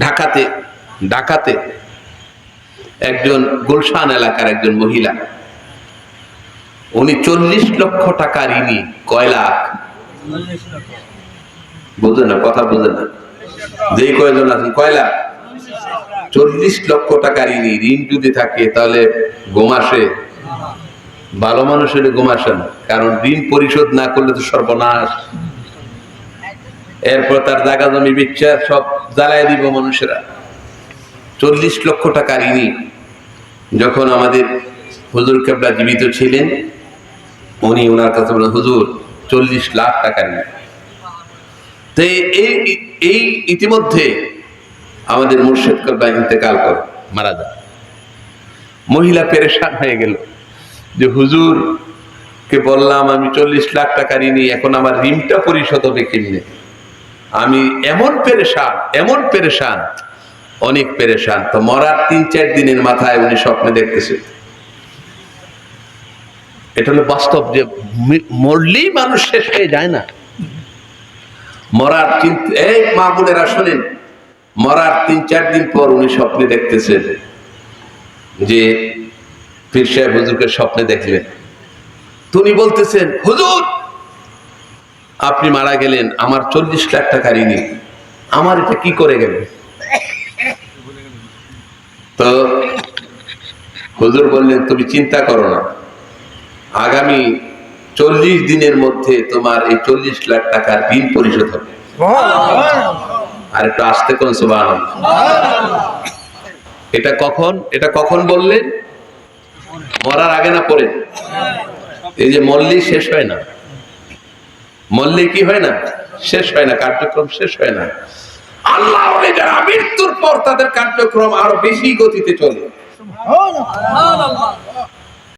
ঢাকাতে ঢাকাতে একজন গুলশান এলাকার একজন মহিলা, উনি 40 লক্ষ টাকা ঋণী। কয় লাখ? বুঝে না, কথা বুঝে না। যেই কয়জন আছেন কয় লাখ? 40 লক্ষ টাকা ঋণী। ঋণ যদি থাকে তাহলে ঘুম আসে? ভালো মানুষ হলে ঘুম আসে না, কারণ ঋণ পরিশোধ না করলে তো সর্বনাশ। এরপর তার জায়গা জমি বিচ্ছা সব জ্বালায় দিব মানুষেরা। 40 লক্ষ টাকা ঋণী। যখন আমাদের হুজুর কেবলা জীবিত ছিলেন, উনি ওনার কাছে বলেন, হুজুর 40 লাখ টাকা ঋণ। তো এই ইতিমধ্যে আমাদের মুর্শিদ কেবলা ইন্তেকাল করে, মারা যায়। মহিলা পেরেশান হয়ে গেল যে হুজুর কে বললাম আমি 40 লাখ টাকা ঋণী, এখন আমার ঋণটা পরিশোধ হবে কেমনে? আমি এমন পেরেশান, অনেক পেরেশান। তো মরার 3-4 দিনের মাথায় উনি স্বপ্নে দেখতেছে। এটা হলো বাস্তব, যে মরলেই মানুষ শেষ হয়ে যায় না। মরার এই মা বোনেরা শোনেন, মরার 3-4 দিন পর উনি স্বপ্নে দেখতেছেন যে পীর সাহেব হুজুরকে স্বপ্নে দেখলেন। উনি বলতেছেন, হুজুর আপনি মারা গেলেন, আমার 40 লাখ টাকা ঋণী, আমার এটা কি করে গেল? তো হুজুর বললেন, তুমি চিন্তা করো না, আগামী 40 দিনের মধ্যে তোমার এই 40 লাখ টাকার ঋণ পরিশোধ হবে। আর একটু আসতে কোন সুবহানাল্লাহ। এটা কখন বললেন? মরার আগে না পরে? এই যে মরলেই শেষ হয় না, মরলে কি হয় না? শেষ হয় না, কার্যক্রম শেষ হয় না। আল্লাহ যারা মৃত্যুর পর তাদের কার্যক্রম আরো বেশি গতিতে চলে।